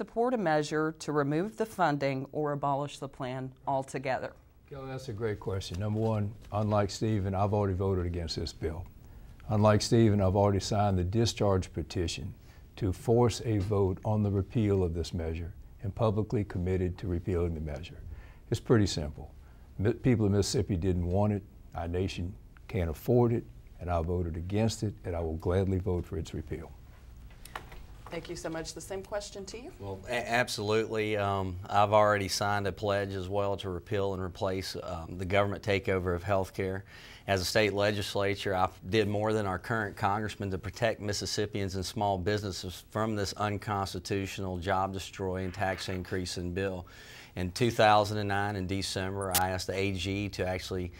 support a measure to remove the funding or abolish the plan altogether? Kelly, that's a great question. Number one, unlike Steven, I've already voted against this bill. Unlike Steven, I've already signed the discharge petition to force a vote on the repeal of this measure and publicly committed to repealing the measure. It's pretty simple. People of Mississippi didn't want it, our nation can't afford it, and I voted against it, and I will gladly vote for its repeal. Thank you so much. The same question to you. Well, absolutely. I've already signed a pledge as well to repeal and replace the government takeover of health care. As a state legislature, I did more than our current congressman to protect Mississippians and small businesses from this unconstitutional, job-destroying tax increase in bill. In 2009, in December, I asked the AG to actually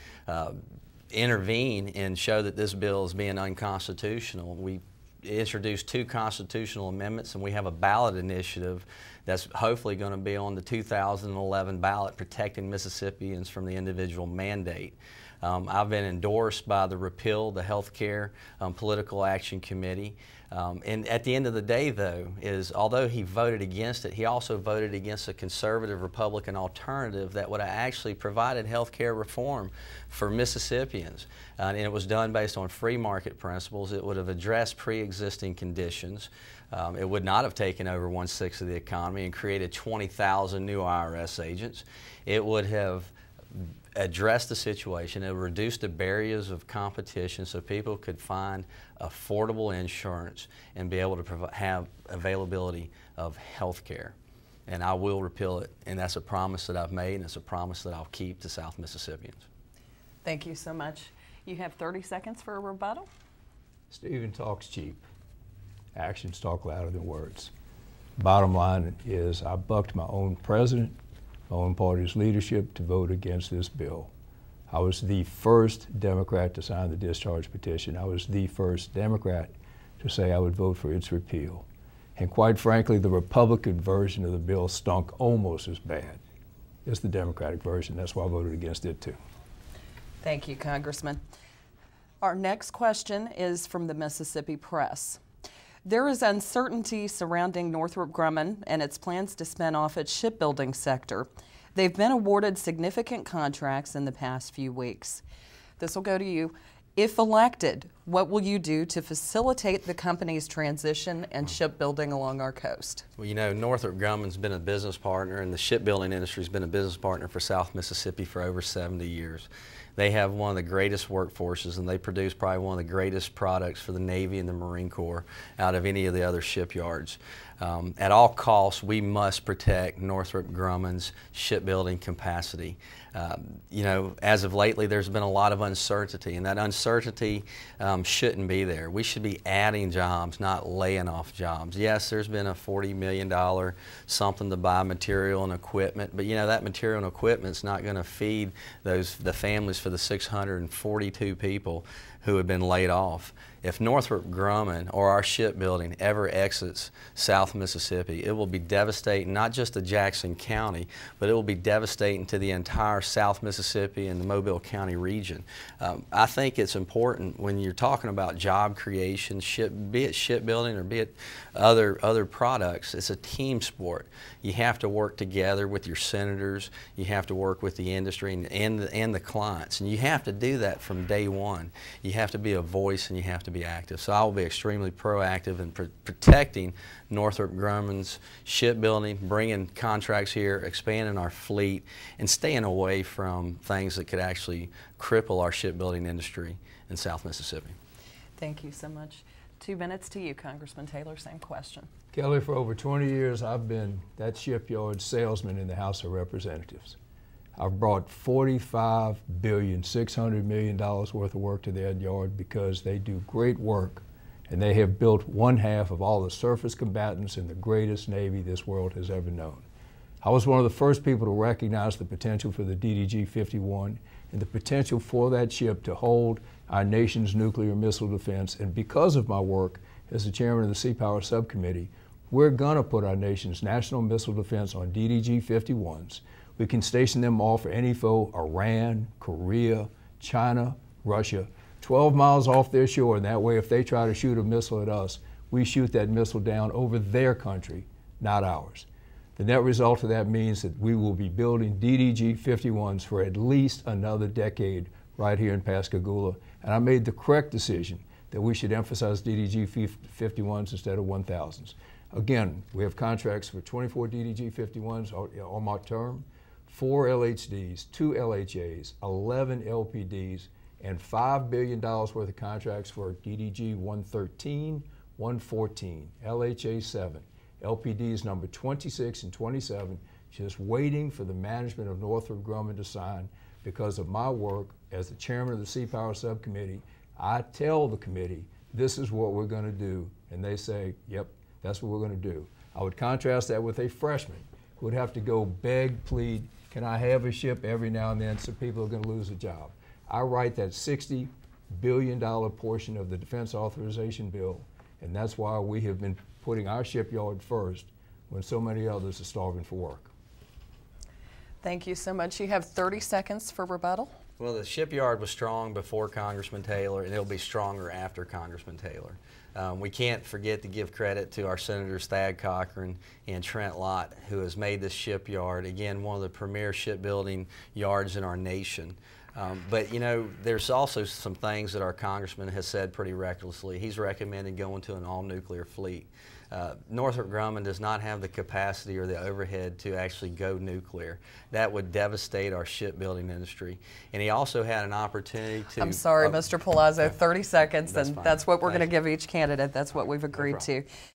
intervene and show that this bill is being unconstitutional. We introduced 2 constitutional amendments, and we have a ballot initiative that's hopefully going to be on the 2011 ballot, protecting Mississippians from the individual mandate. I've been endorsed by the Repeal the Healthcare Political Action Committee. And at the end of the day, though, is although he voted against it, he also voted against a conservative Republican alternative that would have actually provided health care reform for Mississippians. And it was done based on free market principles. It would have addressed pre-existing conditions. It would not have taken over 1/6 of the economy and created 20,000 new IRS agents. It would have address the situation and reduce the barriers of competition so people could find affordable insurance and be able to have availability of health care. And I will repeal it, and that's a promise that I've made, and it's a promise that I'll keep to South Mississippians. Thank you so much. You have 30 seconds for a rebuttal. Steven talks cheap. Actions talk louder than words. Bottom line is I bucked my own president, my own party's leadership, to vote against this bill. I was the first Democrat to sign the discharge petition. I was the first Democrat to say I would vote for its repeal. And quite frankly, the Republican version of the bill stunk almost as bad as the Democratic version. That's why I voted against it too. Thank you, Congressman. Our next question is from the Mississippi Press. There is uncertainty surrounding Northrop Grummann and its plans to spin off its shipbuilding sector. They've been awarded significant contracts in the past few weeks. This will go to you. If elected, what will you do to facilitate the company's transition and shipbuilding along our coast? Well, you know, Northrop Grumman's been a business partner, and the shipbuilding industry has been a business partner for South Mississippi for over 70 years. They have one of the greatest workforces, and they produce probably one of the greatest products for the Navy and the Marine Corps out of any of the other shipyards. At all costs, we must protect Northrop Grumman's shipbuilding capacity. You know, as of lately, there's been a lot of uncertainty, and that uncertainty shouldn't be there. We should be adding jobs, not laying off jobs. Yes, there's been a $40 million something to buy material and equipment, but you know, that material and equipment's not going to feed the families for the 642 people who have been laid off. If Northrop Grumman or our shipbuilding ever exits South Mississippi, it will be devastating not just to Jackson County, but it will be devastating to the entire South Mississippi and the Mobile County region. I think it's important when you're talking about job creation, be it shipbuilding or be it other products, it's a team sport. You have to work together with your senators, you have to work with the industry and the clients, and you have to do that from day one. You have to be a voice and you have to be active. So I will be extremely proactive in protecting Northrop Grumman's shipbuilding, bringing contracts here, expanding our fleet, and staying away from things that could actually cripple our shipbuilding industry in South Mississippi. Thank you so much. 2 minutes to you, Congressman Taylor. Same question. Kelly, for over 20 years, I've been that shipyard salesman in the House of Representatives. I've brought $45.6 billion worth of work to their yard because they do great work, and they have built 1/2 of all the surface combatants in the greatest Navy this world has ever known. I was one of the first people to recognize the potential for the DDG-51 and the potential for that ship to hold our nation's nuclear missile defense, and because of my work as the chairman of the Sea Power Subcommittee, we're going to put our nation's national missile defense on DDG-51s. We can station them off for any foe: Iran, Korea, China, Russia, 12 miles off their shore, and that way if they try to shoot a missile at us, we shoot that missile down over their country, not ours. The net result of that means that we will be building DDG 51s for at least another decade right here in Pascagoula. And I made the correct decision that we should emphasize DDG 51s instead of 1000s. Again, we have contracts for 24 DDG 51s on my term, 4 LHDs, 2 LHAs, 11 LPDs, and $5 billion worth of contracts for DDG 113, 114, LHA 7, LPDs number 26 and 27, just waiting for the management of Northrop Grummann to sign. Because of my work as the chairman of the Sea Power Subcommittee, I tell the committee, this is what we're going to do, and they say, yep, that's what we're going to do. I would contrast that with a freshman who would have to go beg, plead, can I have a ship every now and then, so people are going to lose a job. I write that $60 billion portion of the defense authorization bill, and that's why we have been putting our shipyard first when so many others are starving for work. Thank you so much. You have 30 seconds for rebuttal. Well, the shipyard was strong before Congressman Taylor, and it'll be stronger after Congressman Taylor. We can't forget to give credit to our Senators Thad Cochran and Trent Lott, who has made this shipyard, again, one of the premier shipbuilding yards in our nation. But, you know, there's also some things that our congressman has said pretty recklessly. He's recommended going to an all-nuclear fleet. Northrop Grumman does not have the capacity or the overhead to actually go nuclear. That would devastate our shipbuilding industry. And he also had an opportunity to— I'm sorry, Mr. Palazzo, 30 seconds, that's and fine. that's what we're Thank going to you. give each candidate. That's what we've agreed to.